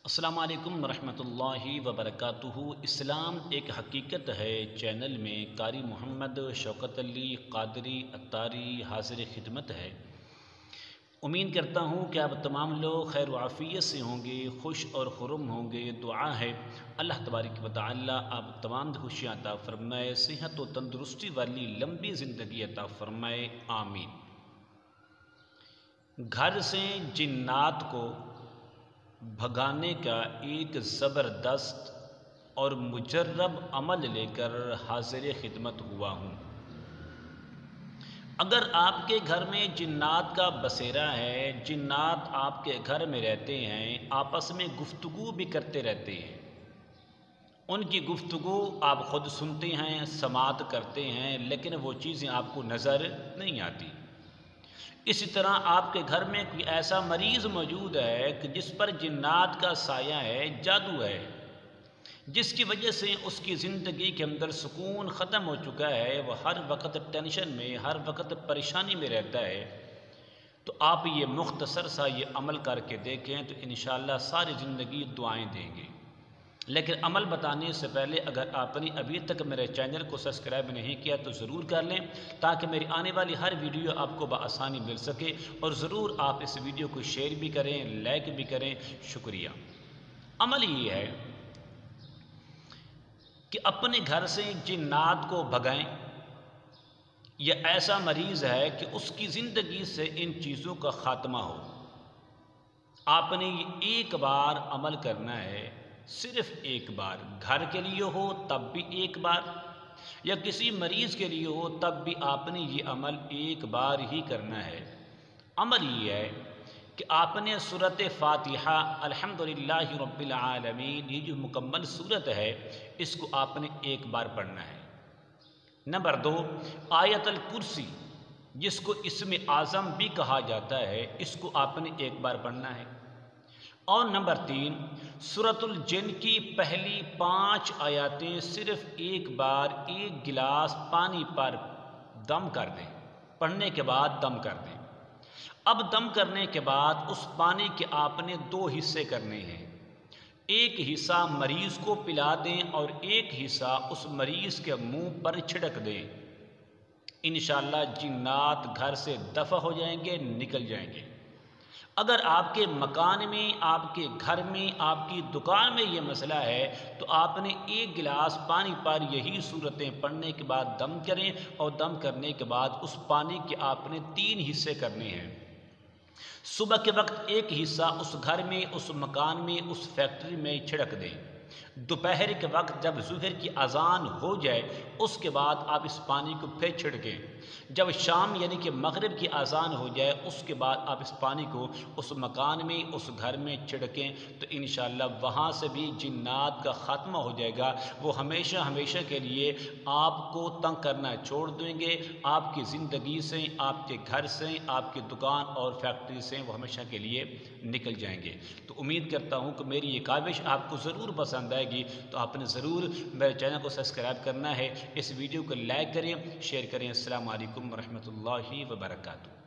अस्सलामु अलैकुम वरहमतुल्लाहि वबरकातुहू। इस्लाम एक हकीकत है चैनल में कारी मोहम्मद शौकत अली क़ादरी अत्तारी हाज़िर खिदमत है। उम्मीद करता हूँ कि आप तमाम लोग खैर आफ़ियत से होंगे, खुश और खुर्म होंगे। दुआ है अल्लाह तबारक व तआला आप तमाम खुशियाँ अता फ़रमाए, सेहत व तंदुरुस्ती वाली लंबी ज़िंदगी अता फ़रमाए, आमीन। घर से जिन्नात को भगाने का एक ज़बरदस्त और मुजर्रब अमल लेकर हाज़िर खिदमत हुआ हूँ। अगर आपके घर में जिन्नात का बसेरा है, जिन्नात आपके घर में रहते हैं, आपस में गुफ्तगू भी करते रहते हैं, उनकी गुफ्तगू आप ख़ुद सुनते हैं, समात करते हैं, लेकिन वो चीज़ें आपको नज़र नहीं आती। इसी तरह आपके घर में कोई ऐसा मरीज़ मौजूद है कि जिस पर जिन्नात का साया है, जादू है, जिसकी वजह से उसकी ज़िंदगी के अंदर सुकून ख़त्म हो चुका है, वह हर वक्त टेंशन में, हर वक्त परेशानी में रहता है। तो आप ये मुख्तसर सा ये अमल करके देखें तो इंशाअल्लाह सारी ज़िंदगी दुआएं देंगे। लेकिन अमल बताने से पहले अगर आपने अभी तक मेरे चैनल को सब्सक्राइब नहीं किया तो ज़रूर कर लें, ताकि मेरी आने वाली हर वीडियो आपको बआसानी मिल सके। और ज़रूर आप इस वीडियो को शेयर भी करें, लाइक भी करें। शुक्रिया। अमल ये है कि अपने घर से जिन्नात को भगाएं। यह ऐसा मरीज़ है कि उसकी ज़िंदगी से इन चीज़ों का ख़ात्मा हो। आपने ये एक बार अमल करना है, सिर्फ़ एक बार। घर के लिए हो तब भी एक बार, या किसी मरीज़ के लिए हो तब भी आपने ये अमल एक बार ही करना है। अमल ये है कि आपने सूरत फ़ातिहा अल्हम्दुलिल्लाहि रब्बिल आलमीन, ये जो मुकम्मल सूरत है, इसको आपने एक बार पढ़ना है। नंबर 2, आयतुल कुर्सी, जिसको इसमें आज़म भी कहा जाता है, इसको आपने एक बार पढ़ना है। और नंबर 3, सूरतुल जिन की पहली 5 आयतें सिर्फ़ एक बार एक गिलास पानी पर दम कर दें। पढ़ने के बाद दम कर दें। अब दम करने के बाद उस पानी के आपने 2 हिस्से करने हैं। एक हिस्सा मरीज़ को पिला दें और एक हिस्सा उस मरीज़ के मुंह पर छिड़क दें। इंशाअल्लाह जिन्नात घर से दफ़ा हो जाएंगे, निकल जाएंगे। अगर आपके मकान में, आपके घर में, आपकी दुकान में ये मसला है तो आपने एक गिलास पानी पर यही सूरतें पढ़ने के बाद दम करें, और दम करने के बाद उस पानी के आपने 3 हिस्से करने हैं। सुबह के वक्त एक हिस्सा उस घर में, उस मकान में, उस फैक्ट्री में छिड़क दें। दोपहर के वक्त जब ज़ुहर की अज़ान हो जाए उसके बाद आप इस पानी को फिर छिड़कें। जब शाम यानी कि मगरिब की अज़ान हो जाए उसके बाद आप इस पानी को उस मकान में, उस घर में छिड़कें, तो इंशाअल्लाह वहाँ से भी जिन्नात का ख़ात्मा हो जाएगा। वो हमेशा हमेशा के लिए आपको तंग करना छोड़ देंगे। आपकी ज़िंदगी से, आपके घर से, आपकी दुकान और फैक्ट्री से वो हमेशा के लिए निकल जाएंगे। तो उम्मीद करता हूँ कि मेरी ये काविश आपको ज़रूर पसंद आएगी। तो आपने ज़रूर मेरे चैनल को सब्सक्राइब करना है, इस वीडियो को लाइक करें, शेयर करें। अस्सलामु अलैकुम वरहमतुल्लाहि वबरकातुहू।